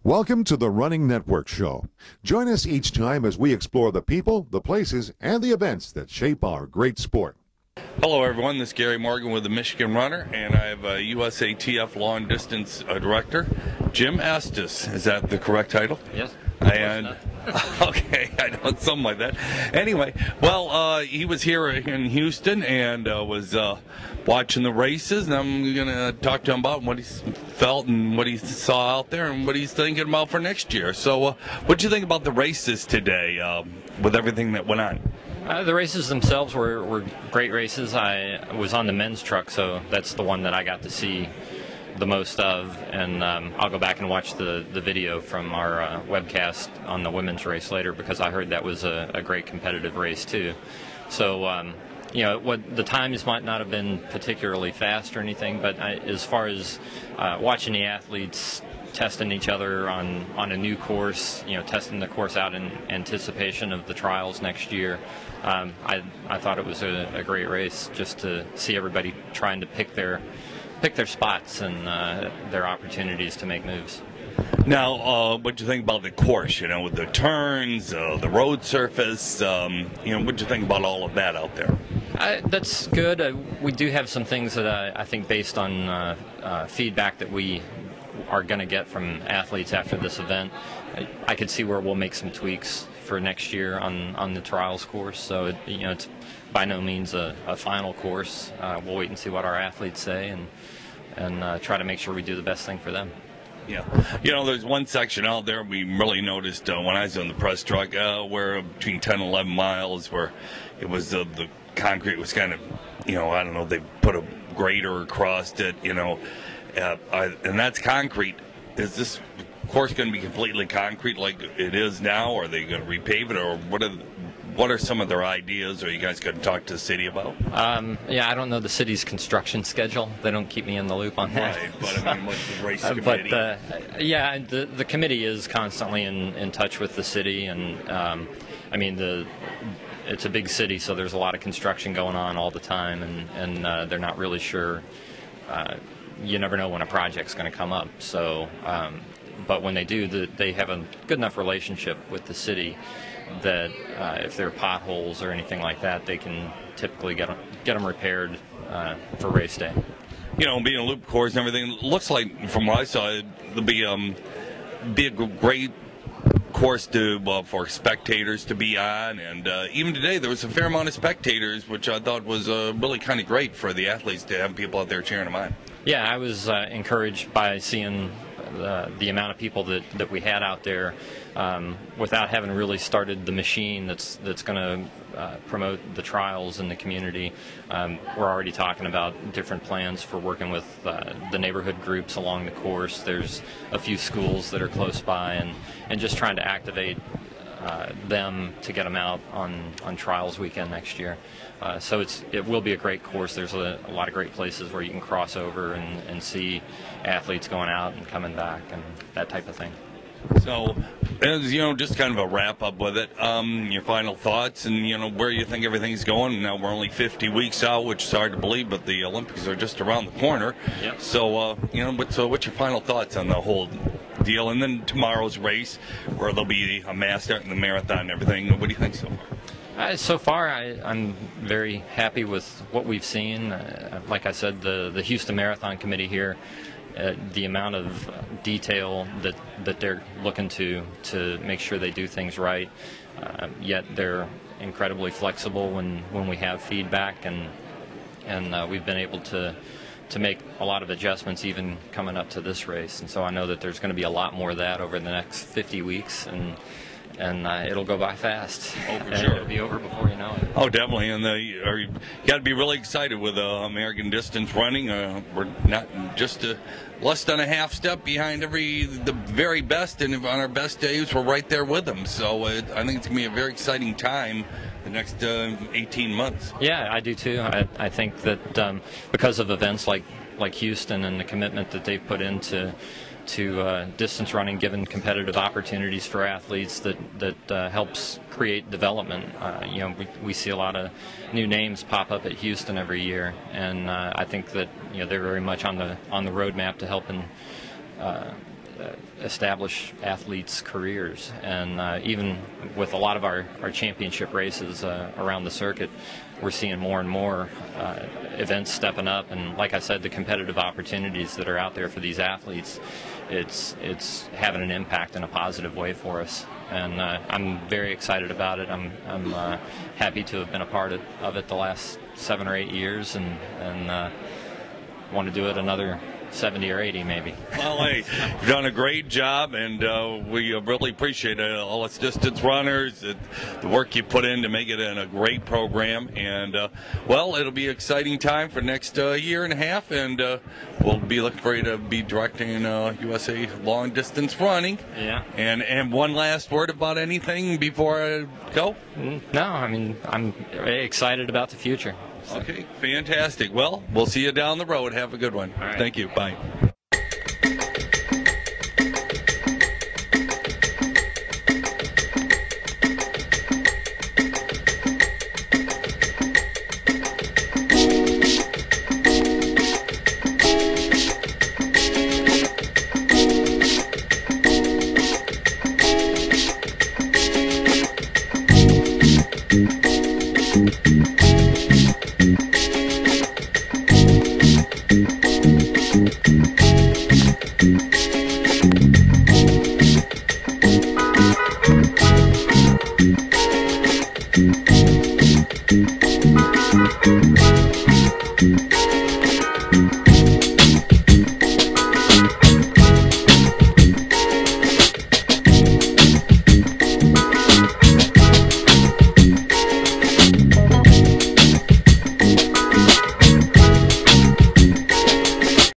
Welcome to the Running Network Show. Join us each time as we explore the people, the places, and the events that shape our great sport. Hello everyone, this is Gary Morgan with the Michigan Runner, and I have USATF Long Distance Director, Jim Estes. Is that the correct title? Yes. And okay, I know, something like that. Anyway, well, he was here in Houston and was watching the races, and I'm going to talk to him about what he felt and what he saw out there and what he's thinking about for next year. So what do you think about the races today with everything that went on? The races themselves were great races. I was on the men's truck, so that's the one that I got to see the most of, and I'll go back and watch the video from our webcast on the women's race later, because I heard that was a great competitive race too. So you know, what the times might not have been particularly fast or anything, but as far as watching the athletes testing each other on a new course, you know, testing the course out in anticipation of the trials next year, I thought it was a great race, just to see everybody trying to pick their spots and their opportunities to make moves. Now, what do you think about the course, you know, with the turns, the road surface, you know, what do you think about all of that out there? That's good. We do have some things that I think, based on feedback that we are going to get from athletes after this event, I could see where we'll make some tweaks for next year on the trials course. So, you know, it's by no means a final course. We'll wait and see what our athletes say and try to make sure we do the best thing for them. Yeah, you know, there's one section out there we really noticed when I was on the press truck, where between 10 and 11 miles, where it was the concrete was kind of, you know, I don't know, they put a grader across it, you know, and that's concrete. Is this course going to be completely concrete like it is now, or are they going to repave it, or what are some of their ideas? Or are you guys going to talk to the city about? Yeah, I don't know the city's construction schedule. They don't keep me in the loop on that. Right, but I mean, what's the race committee? But yeah, the committee is constantly in touch with the city, and I mean, it's a big city, so there's a lot of construction going on all the time, and they're not really sure. You never know when a project's going to come up. So, but when they do, they have a good enough relationship with the city that if there are potholes or anything like that, they can typically get them repaired for race day. You know, being a loop course and everything, looks like, from what I saw, it'll be a great course for spectators to be on, and even today there was a fair amount of spectators, which I thought was really kind of great for the athletes to have people out there cheering them on. Yeah, I was encouraged by seeing the amount of people that we had out there, without having really started the machine that's going to promote the trials in the community. We're already talking about different plans for working with the neighborhood groups along the course. There's a few schools that are close by, and just trying to activate them to get them out on trials weekend next year. So it will be a great course. There's a lot of great places where you can cross over and see athletes going out and coming back and that type of thing. So, as you know, just kind of a wrap up with it, your final thoughts and, you know, where you think everything's going. Now we're only 50 weeks out, which is hard to believe, but the Olympics are just around the corner. Yep. So, you know, what's your final thoughts on the whole deal? And then tomorrow's race, where there'll be a mass start and the marathon and everything. What do you think so far? So far, I'm very happy with what we've seen. Like I said, the Houston Marathon Committee here, the amount of detail that they're looking to make sure they do things right, yet they're incredibly flexible when we have feedback, and we've been able to make a lot of adjustments even coming up to this race. And so I know that there's going to be a lot more of that over the next 50 weeks, and it'll go by fast. Oh, for sure. It'll be over before you know it. Oh, definitely. And you got to be really excited with American distance running. We're not just less than a half step behind the very best, and on our best days, we're right there with them. So I think it's going to be a very exciting time the next 18 months. Yeah, I do too. I think that because of events like Houston and the commitment that they've put into distance running, given competitive opportunities for athletes, that helps create development. You know, we see a lot of new names pop up at Houston every year, and I think that, you know, they're very much on the roadmap to helping establish athletes' careers. And even with a lot of our championship races around the circuit, we're seeing more and more events stepping up. And like I said, the competitive opportunities that are out there for these athletes, it's having an impact in a positive way for us. And I'm very excited about it. I'm happy to have been a part of it the last 7 or 8 years, and want to do it another 70 or 80 maybe. Well, hey, you've done a great job, and we really appreciate it. All us distance runners, the work you put in to make it a great program. And, well, it'll be an exciting time for the next year and a half, and we'll be looking for you to be directing USA long distance running. Yeah. And one last word about anything before I go? No, I mean, I'm very excited about the future. Okay, fantastic. Well, we'll see you down the road. Have a good one. All right. Thank you. Bye.